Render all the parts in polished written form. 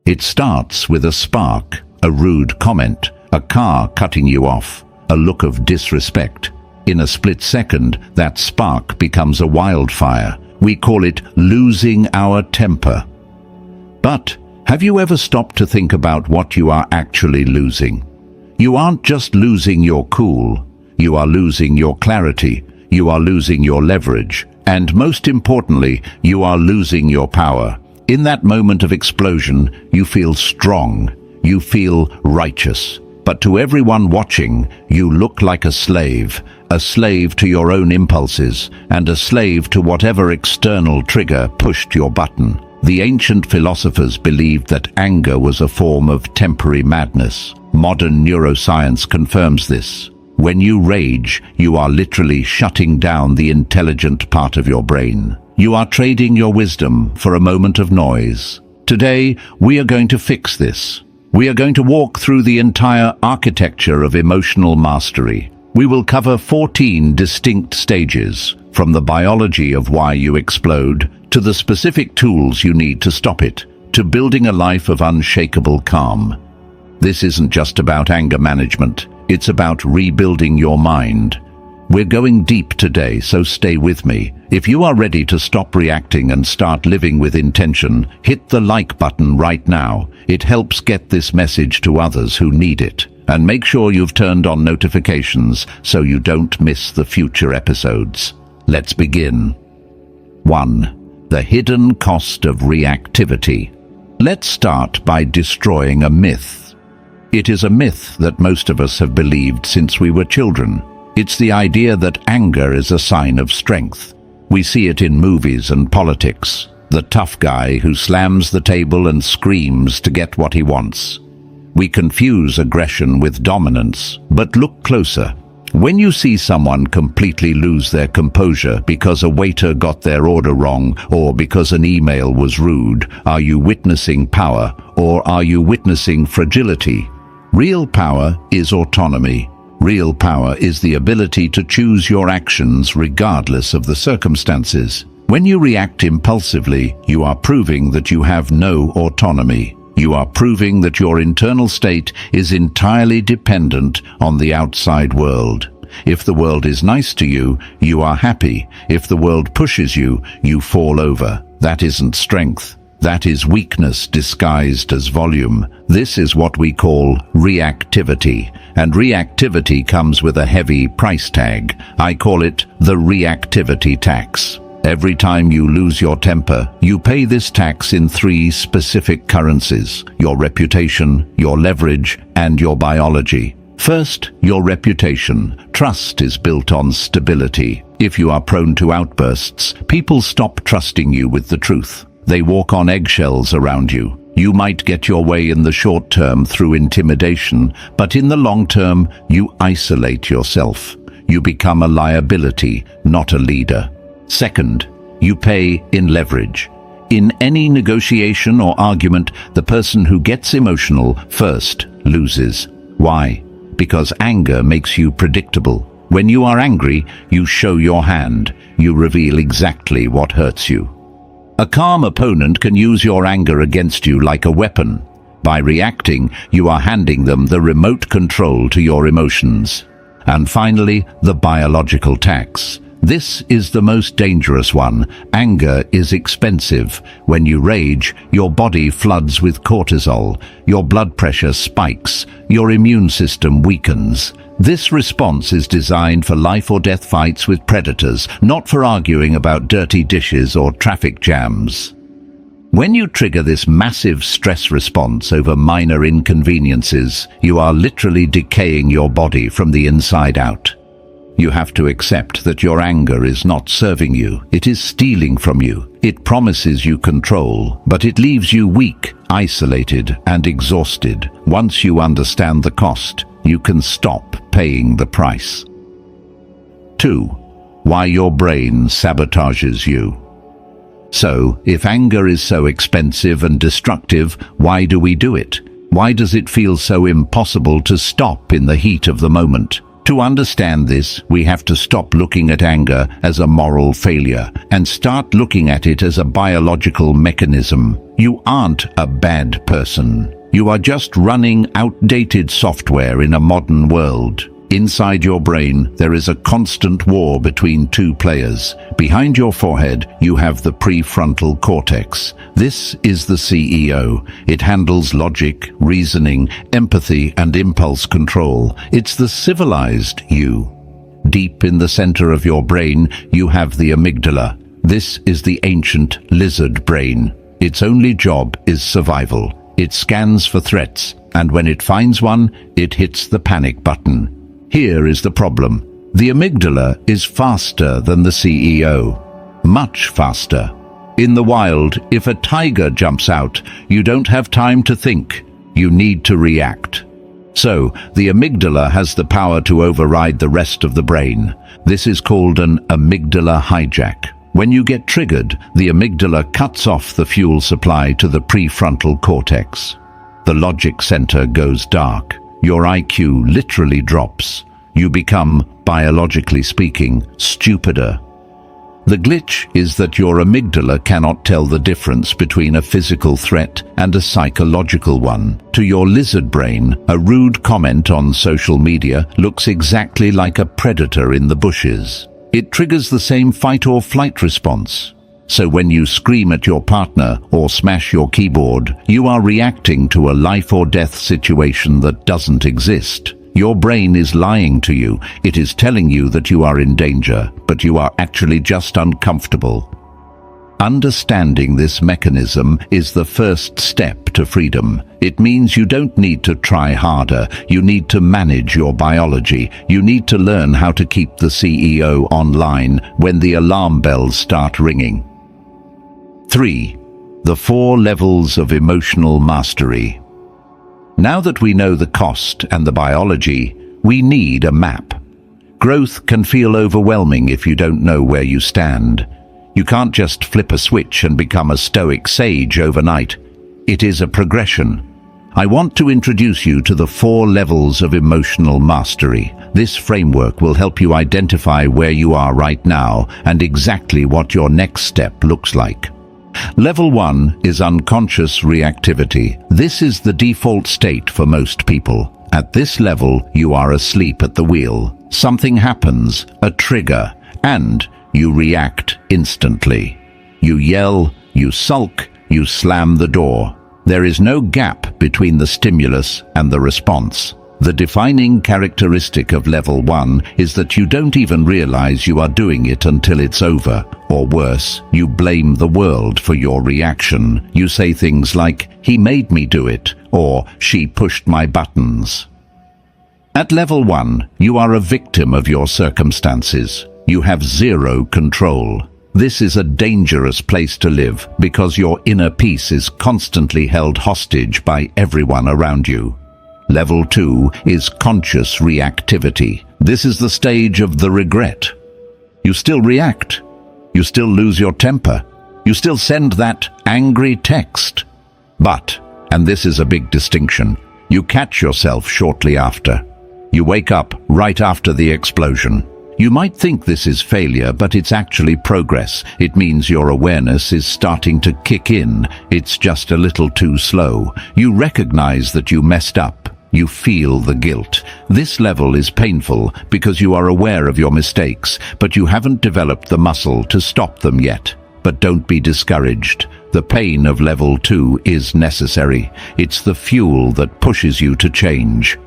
It starts with a spark, a rude comment, a car cutting you off, a look of disrespect. In a split second, that spark becomes a wildfire. We call it losing our temper. But have you ever stopped to think about what you are actually losing? You aren't just losing your cool. You are losing your clarity. You are losing your leverage. And most importantly, you are losing your power. In that moment of explosion, you feel strong. You feel righteous. But to everyone watching, you look like a slave to your own impulses, and a slave to whatever external trigger pushed your button. The ancient philosophers believed that anger was a form of temporary madness. Modern neuroscience confirms this. When you rage, you are literally shutting down the intelligent part of your brain. You are trading your wisdom for a moment of noise. Today, we are going to fix this. We are going to walk through the entire architecture of emotional mastery. We will cover 14 distinct stages, from the biology of why you explode, to the specific tools you need to stop it, to building a life of unshakable calm. This isn't just about anger management, it's about rebuilding your mind. We're going deep today, so stay with me. If you are ready to stop reacting and start living with intention, hit the like button right now. It helps get this message to others who need it. And make sure you've turned on notifications so you don't miss the future episodes. Let's begin. 1. The hidden cost of reactivity. Let's start by destroying a myth. It is a myth that most of us have believed since we were children. It's the idea that anger is a sign of strength. We see it in movies and politics. The tough guy who slams the table and screams to get what he wants. We confuse aggression with dominance, but look closer. When you see someone completely lose their composure because a waiter got their order wrong or because an email was rude, are you witnessing power or are you witnessing fragility? Real power is autonomy. Real power is the ability to choose your actions regardless of the circumstances. When you react impulsively, you are proving that you have no autonomy. You are proving that your internal state is entirely dependent on the outside world. If the world is nice to you, you are happy. If the world pushes you, you fall over. That isn't strength. That is weakness disguised as volume. This is what we call reactivity. And reactivity comes with a heavy price tag. I call it the reactivity tax. Every time you lose your temper, you pay this tax in 3 specific currencies: your reputation, your leverage, and your biology. First, your reputation. Trust is built on stability. If you are prone to outbursts, people stop trusting you with the truth. They walk on eggshells around you. You might get your way in the short term through intimidation, but in the long term, you isolate yourself. You become a liability, not a leader. Second, you pay in leverage. In any negotiation or argument, the person who gets emotional first loses. Why? Because anger makes you predictable. When you are angry, you show your hand. You reveal exactly what hurts you. A calm opponent can use your anger against you like a weapon. By reacting, you are handing them the remote control to your emotions. And finally, the biological tax. This is the most dangerous one. Anger is expensive. When you rage, your body floods with cortisol. Your blood pressure spikes. Your immune system weakens. This response is designed for life or death fights with predators, not for arguing about dirty dishes or traffic jams. When you trigger this massive stress response over minor inconveniences, you are literally decaying your body from the inside out. You have to accept that your anger is not serving you. It is stealing from you. It promises you control, but it leaves you weak, isolated, and exhausted. Once you understand the cost, you can stop paying the price. 2. Why your brain sabotages you. So, if anger is so expensive and destructive, why do we do it? Why does it feel so impossible to stop in the heat of the moment? To understand this, we have to stop looking at anger as a moral failure and start looking at it as a biological mechanism. You aren't a bad person. You are just running outdated software in a modern world. Inside your brain, there is a constant war between two players. Behind your forehead, you have the prefrontal cortex. This is the CEO. It handles logic, reasoning, empathy, and impulse control. It's the civilized you. Deep in the center of your brain, you have the amygdala. This is the ancient lizard brain. Its only job is survival. It scans for threats, and when it finds one, it hits the panic button. Here is the problem. The amygdala is faster than the CEO. Much faster. In the wild, if a tiger jumps out, you don't have time to think. You need to react. So, the amygdala has the power to override the rest of the brain. This is called an amygdala hijack. When you get triggered, the amygdala cuts off the fuel supply to the prefrontal cortex. The logic center goes dark. Your IQ literally drops. You become, biologically speaking, stupider. The glitch is that your amygdala cannot tell the difference between a physical threat and a psychological one. To your lizard brain, a rude comment on social media looks exactly like a predator in the bushes. It triggers the same fight or flight response. So when you scream at your partner or smash your keyboard, you are reacting to a life or death situation that doesn't exist. Your brain is lying to you. It is telling you that you are in danger, but you are actually just uncomfortable. Understanding this mechanism is the first step to freedom. It means you don't need to try harder. You need to manage your biology. You need to learn how to keep the CEO online when the alarm bells start ringing. 3. The 4 levels of emotional mastery. Now that we know the cost and the biology, we need a map. Growth can feel overwhelming if you don't know where you stand. You can't just flip a switch and become a Stoic sage overnight. It is a progression. I want to introduce you to the 4 levels of emotional mastery. This framework will help you identify where you are right now and exactly what your next step looks like. Level 1 is unconscious reactivity. This is the default state for most people. At this level, you are asleep at the wheel. Something happens, a trigger, and you react instantly. You yell, you sulk, you slam the door. There is no gap between the stimulus and the response. The defining characteristic of level 1 is that you don't even realize you are doing it until it's over. Or worse, you blame the world for your reaction. You say things like, "He made me do it," or "She pushed my buttons." At level 1, you are a victim of your circumstances. You have zero control. This is a dangerous place to live because your inner peace is constantly held hostage by everyone around you. Level 2 is conscious reactivity. This is the stage of the regret. You still react. You still lose your temper. You still send that angry text. But, and this is a big distinction, you catch yourself shortly after. You wake up right after the explosion. You might think this is failure, but it's actually progress. It means your awareness is starting to kick in. It's just a little too slow. You recognize that you messed up. You feel the guilt. This level is painful because you are aware of your mistakes, but you haven't developed the muscle to stop them yet. But don't be discouraged. The pain of level 2 is necessary. It's the fuel that pushes you to change.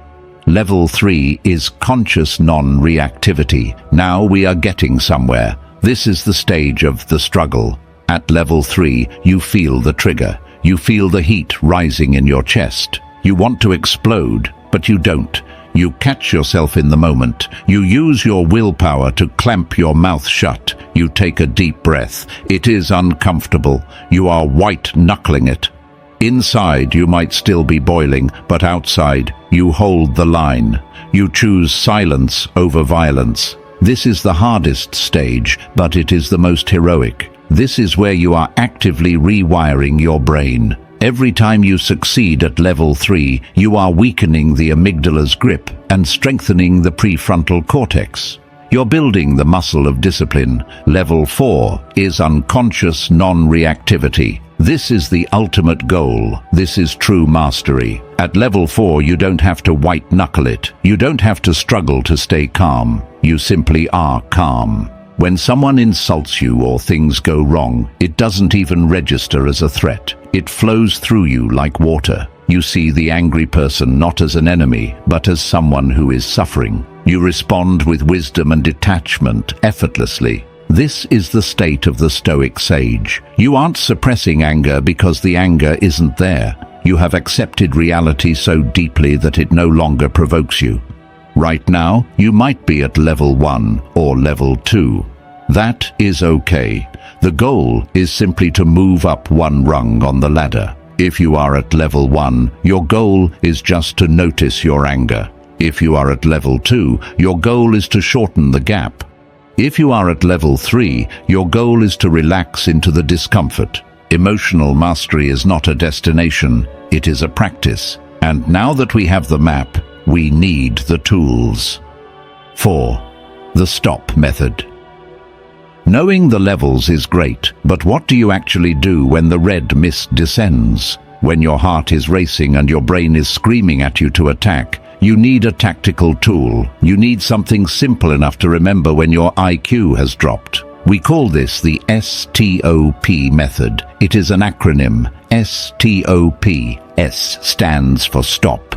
Level 3 is conscious non-reactivity. Now we are getting somewhere. This is the stage of the struggle. At level 3, you feel the trigger. You feel the heat rising in your chest. You want to explode, but you don't. You catch yourself in the moment. You use your willpower to clamp your mouth shut. You take a deep breath. It is uncomfortable. You are white-knuckling it. Inside, you might still be boiling, but outside, you hold the line. You choose silence over violence. This is the hardest stage, but it is the most heroic. This is where you are actively rewiring your brain. Every time you succeed at level 3, you are weakening the amygdala's grip and strengthening the prefrontal cortex. You're building the muscle of discipline. Level 4 is unconscious non-reactivity. This is the ultimate goal. This is true mastery. At level 4, you don't have to white-knuckle it. You don't have to struggle to stay calm. You simply are calm. When someone insults you or things go wrong, it doesn't even register as a threat. It flows through you like water. You see the angry person not as an enemy, but as someone who is suffering. You respond with wisdom and detachment effortlessly. This is the state of the Stoic sage. You aren't suppressing anger because the anger isn't there. You have accepted reality so deeply that it no longer provokes you. Right now, you might be at level 1 or level 2. That is okay. The goal is simply to move up one rung on the ladder. If you are at level 1, your goal is just to notice your anger. If you are at level 2, your goal is to shorten the gap. If you are at level 3, your goal is to relax into the discomfort. Emotional mastery is not a destination, it is a practice. And now that we have the map, we need the tools. 4. The stop method. Knowing the levels is great, but what do you actually do when the red mist descends? When your heart is racing and your brain is screaming at you to attack, you need a tactical tool. You need something simple enough to remember when your IQ has dropped. We call this the STOP method. It is an acronym. STOP. S stands for stop.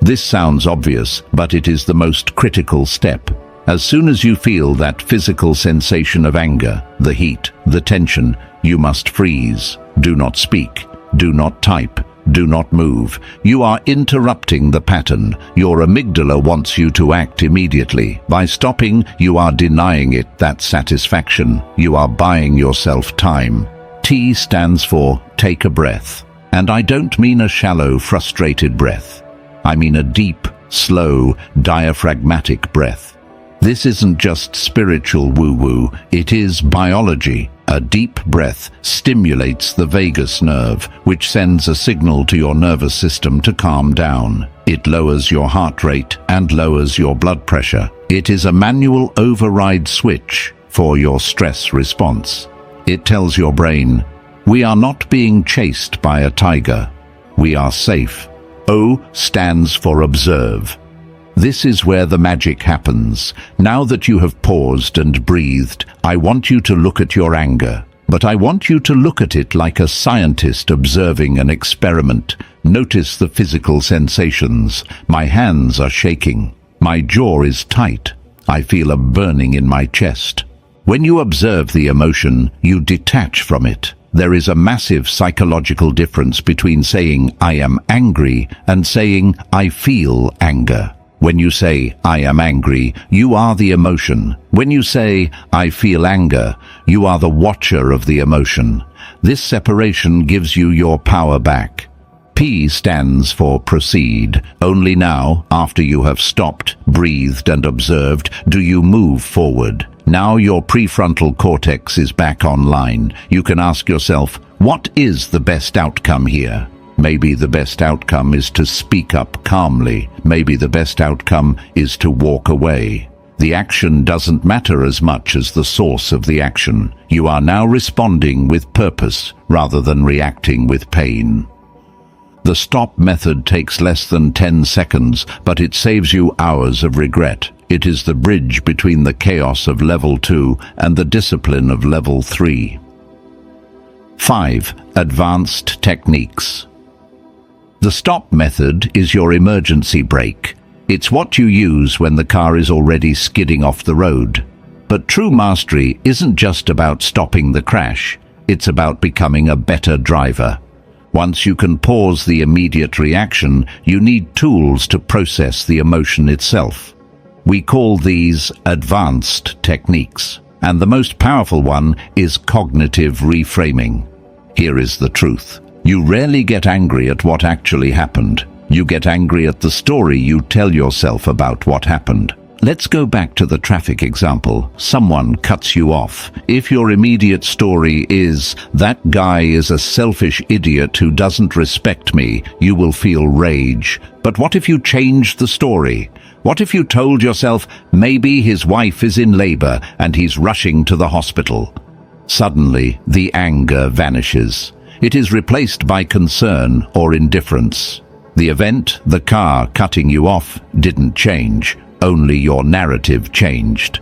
This sounds obvious, but it is the most critical step. As soon as you feel that physical sensation of anger, the heat, the tension, you must freeze. Do not speak. Do not type. Do not move. You are interrupting the pattern. Your amygdala wants you to act immediately. By stopping, you are denying it that satisfaction. You are buying yourself time. T stands for take a breath. And I don't mean a shallow, frustrated breath. I mean a deep, slow, diaphragmatic breath. This isn't just spiritual woo-woo, it is biology. A deep breath stimulates the vagus nerve, which sends a signal to your nervous system to calm down. It lowers your heart rate and lowers your blood pressure. It is a manual override switch for your stress response. It tells your brain, we are not being chased by a tiger. We are safe. O stands for observe. This is where the magic happens. Now that you have paused and breathed, I want you to look at your anger. But I want you to look at it like a scientist observing an experiment. Notice the physical sensations. My hands are shaking. My jaw is tight. I feel a burning in my chest. When you observe the emotion, you detach from it. There is a massive psychological difference between saying, I am angry, and saying, I feel anger. When you say, I am angry, you are the emotion. When you say, I feel anger, you are the watcher of the emotion. This separation gives you your power back. P stands for proceed. Only now, after you have stopped, breathed, and observed, do you move forward. Now your prefrontal cortex is back online. You can ask yourself, what is the best outcome here? Maybe the best outcome is to speak up calmly. Maybe the best outcome is to walk away. The action doesn't matter as much as the source of the action. You are now responding with purpose rather than reacting with pain. The stop method takes less than 10 seconds, but it saves you hours of regret. It is the bridge between the chaos of level 2 and the discipline of level 3. 5. Advanced techniques. The stop method is your emergency brake. It's what you use when the car is already skidding off the road. But true mastery isn't just about stopping the crash. It's about becoming a better driver. Once you can pause the immediate reaction, you need tools to process the emotion itself. We call these advanced techniques. And the most powerful one is cognitive reframing. Here is the truth. You rarely get angry at what actually happened. You get angry at the story you tell yourself about what happened. Let's go back to the traffic example. Someone cuts you off. If your immediate story is, "That guy is a selfish idiot who doesn't respect me," you will feel rage. But what if you changed the story? What if you told yourself, maybe his wife is in labor and he's rushing to the hospital? Suddenly, the anger vanishes. It is replaced by concern or indifference. The event, the car cutting you off, didn't change. Only your narrative changed.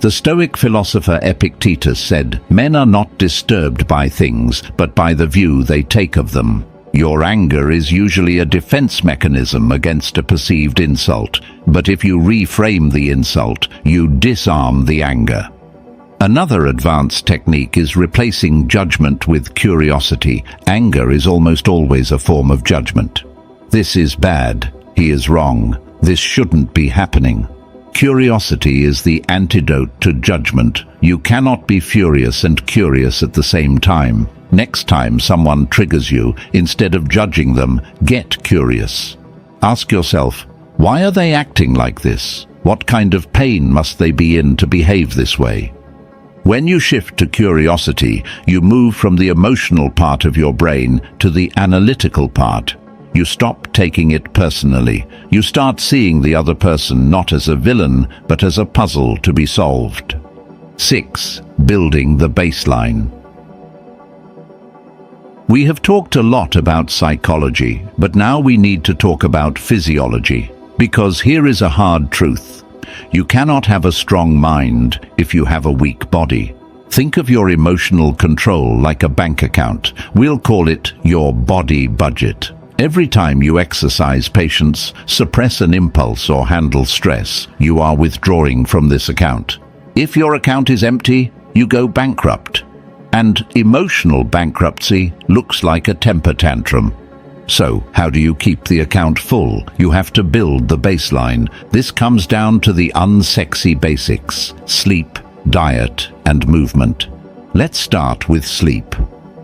The Stoic philosopher Epictetus said, "Men are not disturbed by things, but by the view they take of them." Your anger is usually a defense mechanism against a perceived insult, but if you reframe the insult, you disarm the anger. Another advanced technique is replacing judgment with curiosity. Anger is almost always a form of judgment. This is bad. He is wrong. This shouldn't be happening. Curiosity is the antidote to judgment. You cannot be furious and curious at the same time. Next time someone triggers you, instead of judging them, get curious. Ask yourself, why are they acting like this? What kind of pain must they be in to behave this way? When you shift to curiosity, you move from the emotional part of your brain to the analytical part. You stop taking it personally. You start seeing the other person not as a villain, but as a puzzle to be solved. 6. Building the baseline. We have talked a lot about psychology, but now we need to talk about physiology. Because here is a hard truth. You cannot have a strong mind if you have a weak body. Think of your emotional control like a bank account. We'll call it your body budget. Every time you exercise patience, suppress an impulse or handle stress, you are withdrawing from this account. If your account is empty, you go bankrupt. And emotional bankruptcy looks like a temper tantrum. So, how do you keep the account full? You have to build the baseline. This comes down to the unsexy basics: sleep, diet, and movement. Let's start with sleep.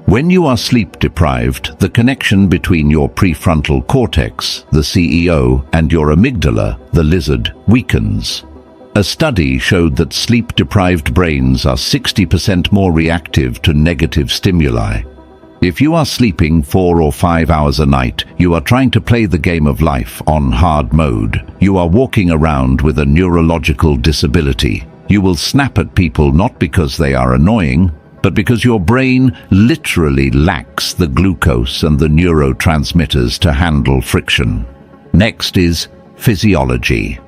When you are sleep deprived, the connection between your prefrontal cortex, the CEO, and your amygdala, the lizard, weakens. A study showed that sleep-deprived brains are 60% more reactive to negative stimuli. If you are sleeping 4 or 5 hours a night, you are trying to play the game of life on hard mode. You are walking around with a neurological disability. You will snap at people not because they are annoying, but because your brain literally lacks the glucose and the neurotransmitters to handle friction. Next is physiology.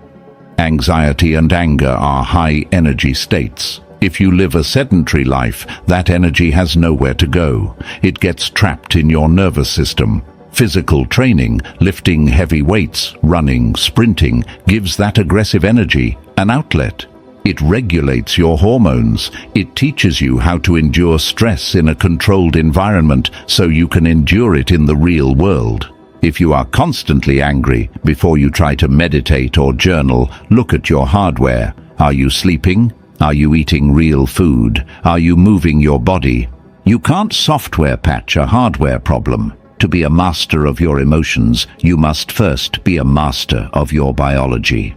Anxiety and anger are high-energy states. If you live a sedentary life, that energy has nowhere to go. It gets trapped in your nervous system. Physical training, lifting heavy weights, running, sprinting, gives that aggressive energy an outlet. It regulates your hormones. It teaches you how to endure stress in a controlled environment so you can endure it in the real world. If you are constantly angry, before you try to meditate or journal, look at your hardware. Are you sleeping? Are you eating real food? Are you moving your body? You can't software patch a hardware problem. To be a master of your emotions, you must first be a master of your biology.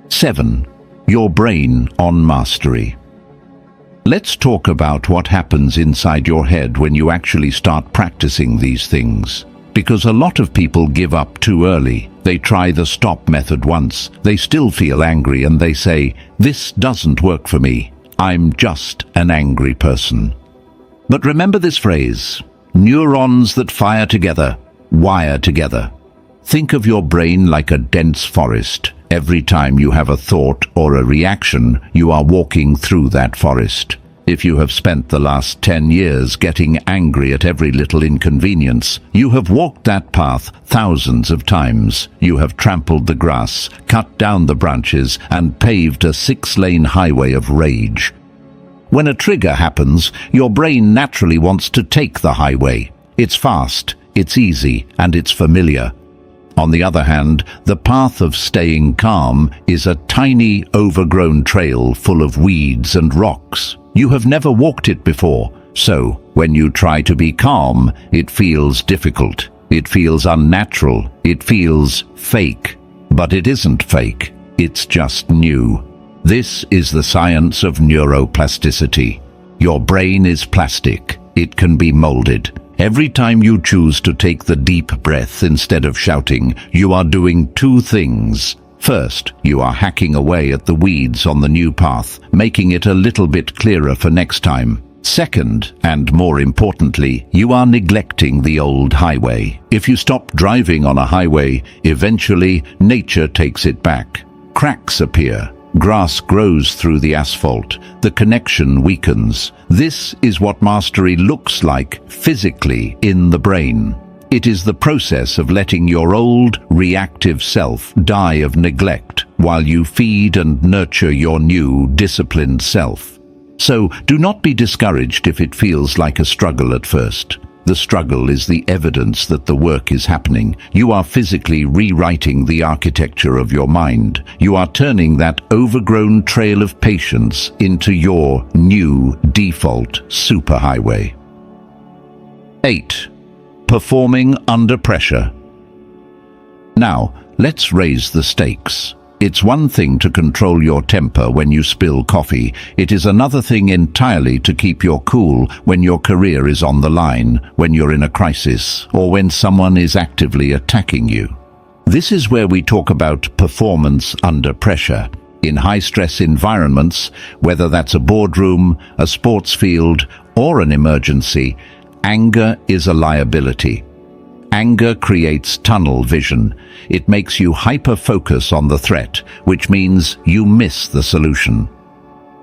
7. Your brain on mastery. Let's talk about what happens inside your head when you actually start practicing these things. Because a lot of people give up too early. They try the stop method once. They still feel angry and they say, "This doesn't work for me. I'm just an angry person." But remember this phrase: neurons that fire together, wire together. Think of your brain like a dense forest. Every time you have a thought or a reaction, you are walking through that forest. If you have spent the last 10 years getting angry at every little inconvenience, you have walked that path thousands of times. You have trampled the grass, cut down the branches, and paved a 6-lane highway of rage. When a trigger happens, your brain naturally wants to take the highway. It's fast, it's easy, and it's familiar. On the other hand, the path of staying calm is a tiny, overgrown trail full of weeds and rocks. You have never walked it before, so when you try to be calm, it feels difficult. It feels unnatural. It feels fake. But it isn't fake. it's just new. This is the science of neuroplasticity. Your brain is plastic. It can be molded. Every time you choose to take the deep breath instead of shouting, you are doing two things. First, you are hacking away at the weeds on the new path, making it a little bit clearer for next time. Second, and more importantly, you are neglecting the old highway. If you stop driving on a highway, eventually nature takes it back. Cracks appear. Grass grows through the asphalt. The connection weakens. This is what mastery looks like physically in the brain. It is the process of letting your old, reactive self die of neglect while you feed and nurture your new, disciplined self. So, do not be discouraged if it feels like a struggle at first. The struggle is the evidence that the work is happening. You are physically rewriting the architecture of your mind. You are turning that overgrown trail of patience into your new default superhighway. 8. Performing under pressure. Now, let's raise the stakes. It's one thing to control your temper when you spill coffee. It is another thing entirely to keep your cool when your career is on the line, when you're in a crisis, or when someone is actively attacking you. This is where we talk about performance under pressure. In high-stress environments, whether that's a boardroom, a sports field, or an emergency, anger is a liability. Anger creates tunnel vision. It makes you hyper-focus on the threat, which means you miss the solution.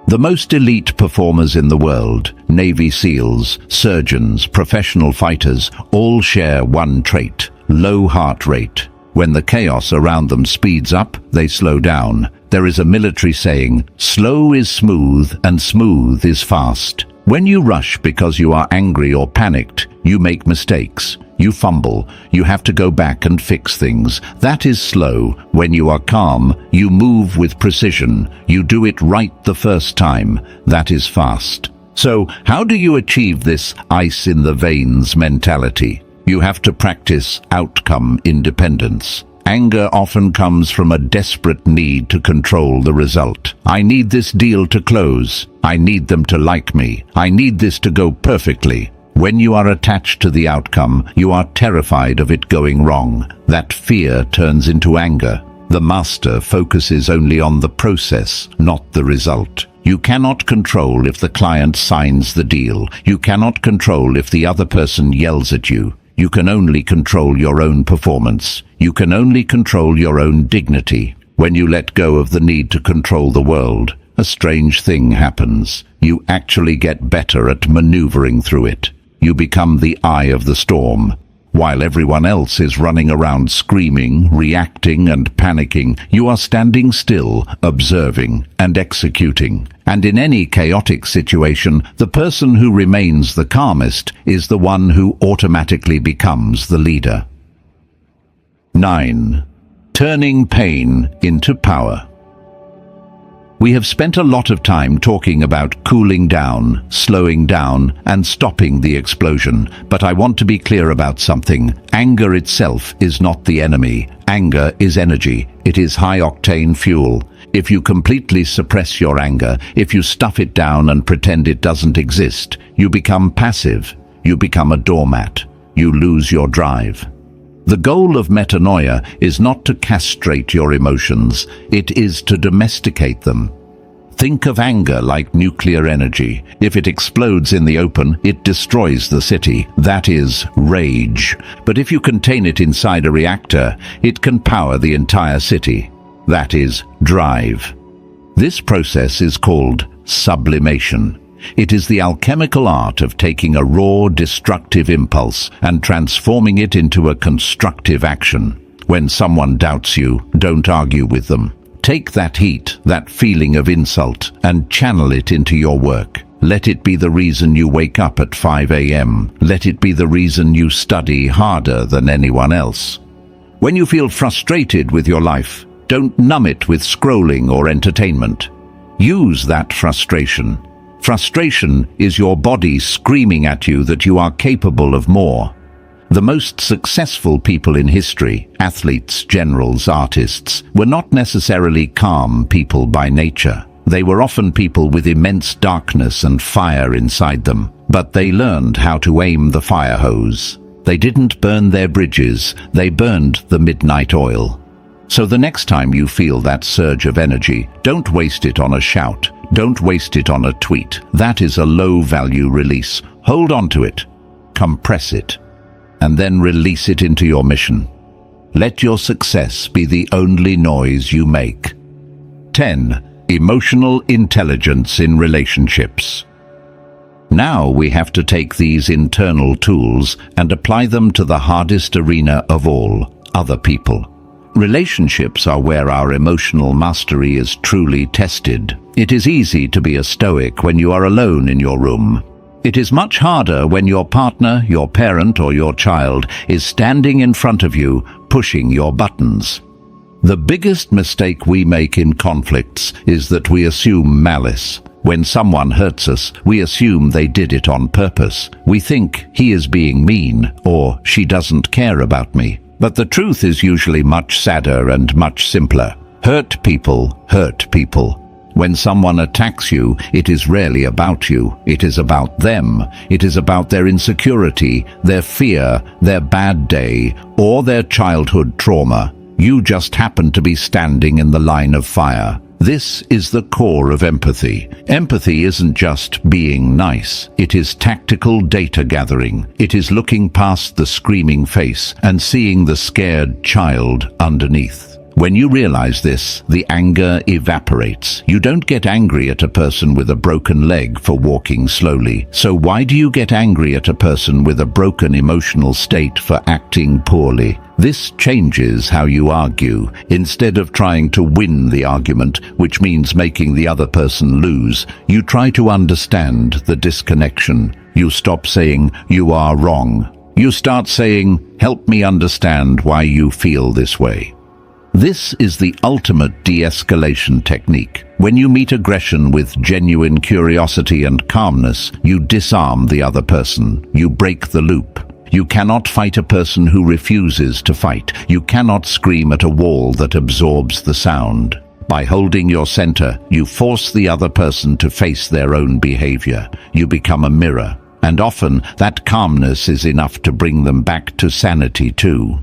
The most elite performers in the world, Navy SEALs, surgeons, professional fighters, all share one trait: low heart rate. When the chaos around them speeds up, they slow down. There is a military saying, "Slow is smooth and smooth is fast." When you rush because you are angry or panicked, you make mistakes. You fumble. You have to go back and fix things. That is slow. When you are calm, you move with precision. You do it right the first time. That is fast. So, how do you achieve this ice in the veins mentality? You have to practice outcome independence. Anger often comes from a desperate need to control the result. I need this deal to close. I need them to like me. I need this to go perfectly. When you are attached to the outcome, you are terrified of it going wrong. That fear turns into anger. The master focuses only on the process, not the result. You cannot control if the client signs the deal. You cannot control if the other person yells at you. You can only control your own performance. You can only control your own dignity. When you let go of the need to control the world, a strange thing happens. You actually get better at maneuvering through it. You become the eye of the storm. While everyone else is running around screaming, reacting and panicking, you are standing still, observing and executing. And in any chaotic situation, the person who remains the calmest is the one who automatically becomes the leader. 9. Turning pain into power. We have spent a lot of time talking about cooling down, slowing down, and stopping the explosion, but I want to be clear about something. Anger itself is not the enemy. Anger is energy. It is high-octane fuel. If you completely suppress your anger, if you stuff it down and pretend it doesn't exist, you become passive. You become a doormat. You lose your drive. The goal of metanoia is not to castrate your emotions, it is to domesticate them. Think of anger like nuclear energy. If it explodes in the open, it destroys the city. That is rage. But if you contain it inside a reactor, it can power the entire city. That is drive. This process is called sublimation. It is the alchemical art of taking a raw, destructive impulse and transforming it into a constructive action. When someone doubts you, don't argue with them. Take that heat, that feeling of insult, and channel it into your work. Let it be the reason you wake up at 5 a.m. Let it be the reason you study harder than anyone else. When you feel frustrated with your life, don't numb it with scrolling or entertainment. Use that frustration. Frustration is your body screaming at you that you are capable of more. The most successful people in history, athletes, generals, artists, were not necessarily calm people by nature. They were often people with immense darkness and fire inside them, but they learned how to aim the fire hose. They didn't burn their bridges, they burned the midnight oil. So the next time you feel that surge of energy, don't waste it on a shout, don't waste it on a tweet. That is a low-value release. Hold on to it, compress it, and then release it into your mission. Let your success be the only noise you make. 10. Emotional intelligence in relationships. Now we have to take these internal tools and apply them to the hardest arena of all, other people. Relationships are where our emotional mastery is truly tested. It is easy to be a Stoic when you are alone in your room. It is much harder when your partner, your parent, or your child is standing in front of you, pushing your buttons. The biggest mistake we make in conflicts is that we assume malice. When someone hurts us, we assume they did it on purpose. We think he is being mean or she doesn't care about me. But the truth is usually much sadder and much simpler. Hurt people hurt people. When someone attacks you, it is rarely about you. It is about them. It is about their insecurity, their fear, their bad day, or their childhood trauma. You just happen to be standing in the line of fire. This is the core of empathy. Empathy isn't just being nice. It is tactical data gathering. It is looking past the screaming face and seeing the scared child underneath. When you realize this, the anger evaporates. You don't get angry at a person with a broken leg for walking slowly. So why do you get angry at a person with a broken emotional state for acting poorly? This changes how you argue. Instead of trying to win the argument, which means making the other person lose, you try to understand the disconnection. You stop saying, "You are wrong." You start saying, "Help me understand why you feel this way." This is the ultimate de-escalation technique. When you meet aggression with genuine curiosity and calmness, you disarm the other person. You break the loop. You cannot fight a person who refuses to fight. You cannot scream at a wall that absorbs the sound. By holding your center, you force the other person to face their own behavior. You become a mirror. And often, that calmness is enough to bring them back to sanity too.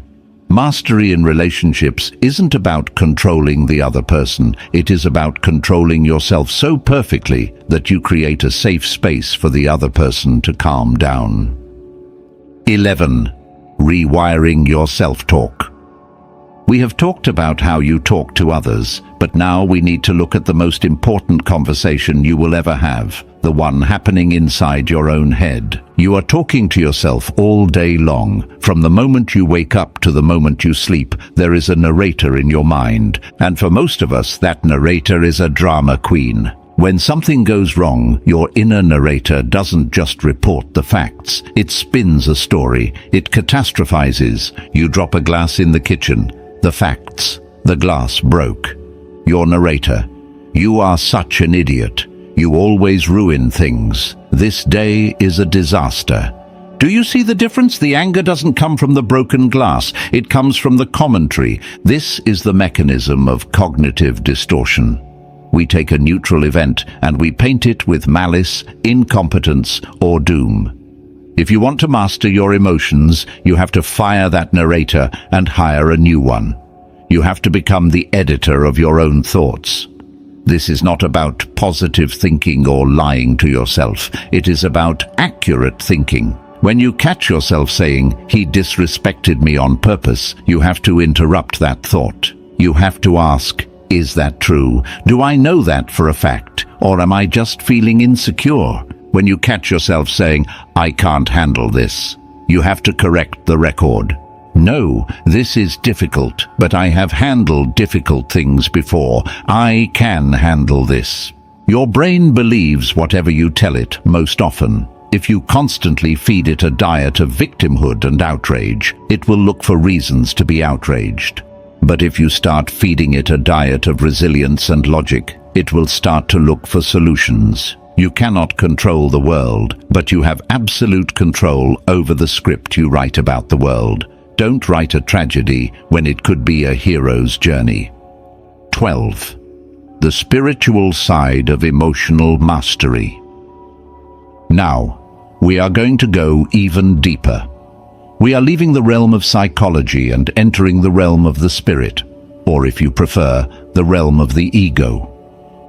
Mastery in relationships isn't about controlling the other person. It is about controlling yourself so perfectly that you create a safe space for the other person to calm down. 11. Rewiring your self-talk. We have talked about how you talk to others, but now we need to look at the most important conversation you will ever have, the one happening inside your own head. You are talking to yourself all day long. From the moment you wake up to the moment you sleep, there is a narrator in your mind. And for most of us, that narrator is a drama queen. When something goes wrong, your inner narrator doesn't just report the facts. It spins a story. It catastrophizes. You drop a glass in the kitchen. The facts. The glass broke. Your narrator. You are such an idiot. You always ruin things. This day is a disaster. Do you see the difference? The anger doesn't come from the broken glass. It comes from the commentary. This is the mechanism of cognitive distortion. We take a neutral event and we paint it with malice, incompetence, or doom. If you want to master your emotions, you have to fire that narrator and hire a new one. You have to become the editor of your own thoughts. This is not about positive thinking or lying to yourself. It is about accurate thinking. When you catch yourself saying, "He disrespected me on purpose," you have to interrupt that thought. You have to ask, is that true? Do I know that for a fact? Or am I just feeling insecure? When you catch yourself saying, "I can't handle this," you have to correct the record. No, this is difficult, but I have handled difficult things before. I can handle this. Your brain believes whatever you tell it most often. If you constantly feed it a diet of victimhood and outrage, it will look for reasons to be outraged. But if you start feeding it a diet of resilience and logic, it will start to look for solutions. You cannot control the world, but you have absolute control over the script you write about the world. Don't write a tragedy when it could be a hero's journey. 12. The spiritual side of emotional mastery. Now, we are going to go even deeper. We are leaving the realm of psychology and entering the realm of the spirit, or if you prefer, the realm of the ego.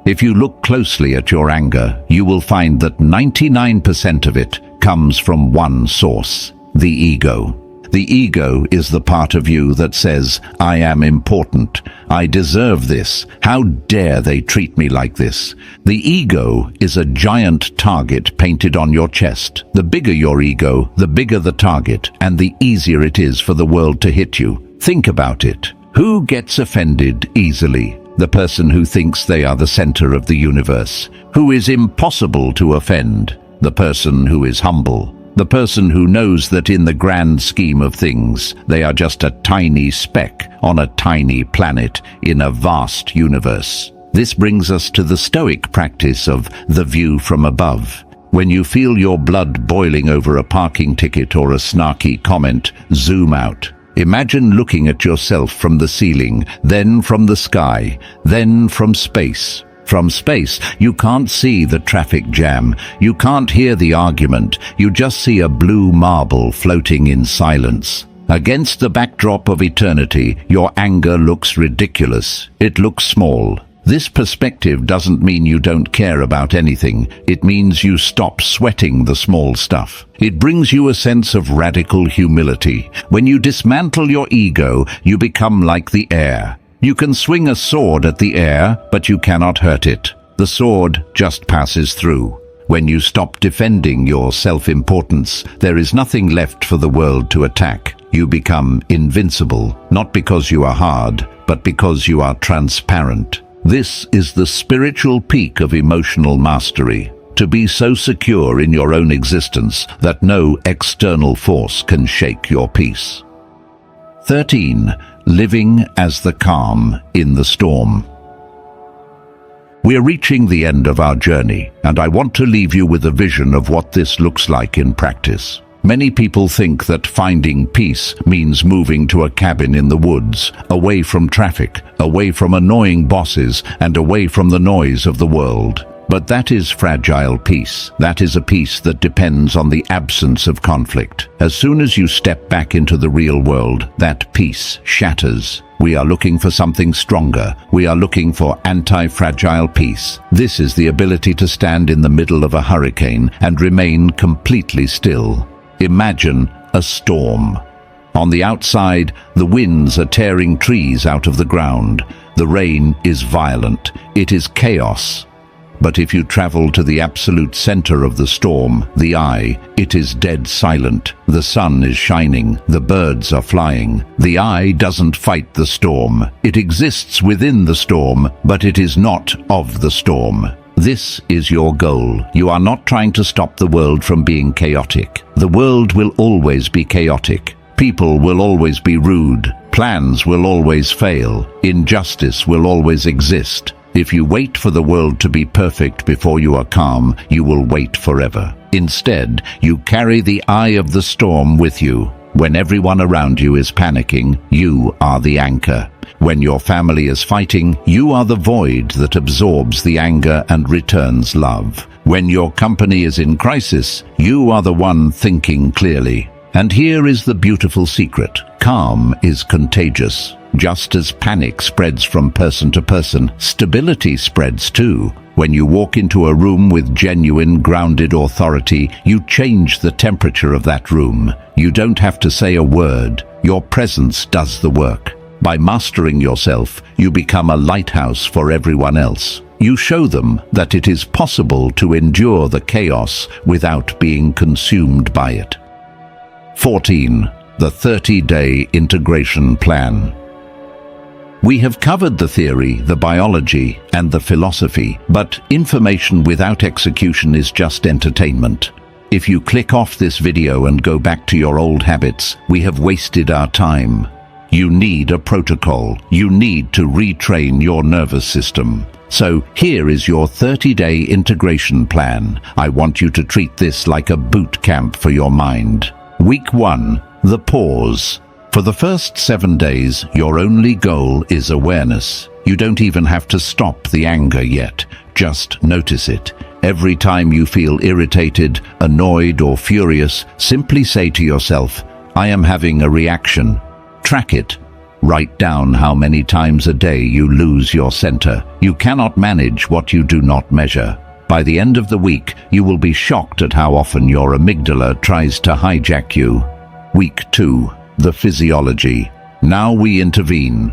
If you look closely at your anger, you will find that 99% of it comes from one source: the ego. The ego is the part of you that says, I am important, I deserve this, how dare they treat me like this? The ego is a giant target painted on your chest. The bigger your ego, the bigger the target, and the easier it is for the world to hit you. Think about it. Who gets offended easily? The person who thinks they are the center of the universe. Who is impossible to offend? The person who is humble. The person who knows that in the grand scheme of things, they are just a tiny speck on a tiny planet in a vast universe. This brings us to the Stoic practice of the view from above. When you feel your blood boiling over a parking ticket or a snarky comment, zoom out. Imagine looking at yourself from the ceiling, then from the sky, then from space. From space, you can't see the traffic jam, you can't hear the argument, you just see a blue marble floating in silence. Against the backdrop of eternity, your anger looks ridiculous. It looks small. This perspective doesn't mean you don't care about anything. It means you stop sweating the small stuff. It brings you a sense of radical humility. When you dismantle your ego, you become like the air. You can swing a sword at the air, but you cannot hurt it. The sword just passes through. When you stop defending your self-importance, there is nothing left for the world to attack. You become invincible, not because you are hard, but because you are transparent. This is the spiritual peak of emotional mastery. To be so secure in your own existence that no external force can shake your peace. 13. Living as the calm in the storm. We are reaching the end of our journey, and I want to leave you with a vision of what this looks like in practice. Many people think that finding peace means moving to a cabin in the woods, away from traffic, away from annoying bosses, and away from the noise of the world. But that is fragile peace. That is a peace that depends on the absence of conflict. As soon as you step back into the real world, that peace shatters. We are looking for something stronger. We are looking for anti-fragile peace. This is the ability to stand in the middle of a hurricane and remain completely still. Imagine a storm. On the outside, the winds are tearing trees out of the ground. The rain is violent. It is chaos. But if you travel to the absolute center of the storm, the eye, it is dead silent. The sun is shining. The birds are flying. The eye doesn't fight the storm. It exists within the storm, but it is not of the storm. This is your goal. You are not trying to stop the world from being chaotic. The world will always be chaotic. People will always be rude. Plans will always fail. Injustice will always exist. If you wait for the world to be perfect before you are calm, you will wait forever. Instead, you carry the eye of the storm with you. When everyone around you is panicking, you are the anchor. When your family is fighting, you are the void that absorbs the anger and returns love. When your company is in crisis, you are the one thinking clearly. And here is the beautiful secret. Calm is contagious. Just as panic spreads from person to person, stability spreads too. When you walk into a room with genuine, grounded authority, you change the temperature of that room. You don't have to say a word. Your presence does the work. By mastering yourself, you become a lighthouse for everyone else. You show them that it is possible to endure the chaos without being consumed by it. 14. The 30-day integration plan. We have covered the theory, the biology, and the philosophy, but information without execution is just entertainment. If you click off this video and go back to your old habits, we have wasted our time. You need a protocol. You need to retrain your nervous system. So here is your 30-day integration plan. I want you to treat this like a boot camp for your mind. Week 1, the pause. For the first 7 days, your only goal is awareness. You don't even have to stop the anger yet. Just notice it. Every time you feel irritated, annoyed, or furious, simply say to yourself, I am having a reaction. Track it. Write down how many times a day you lose your center. You cannot manage what you do not measure. By the end of the week, you will be shocked at how often your amygdala tries to hijack you. Week 2, the physiology. Now we intervene.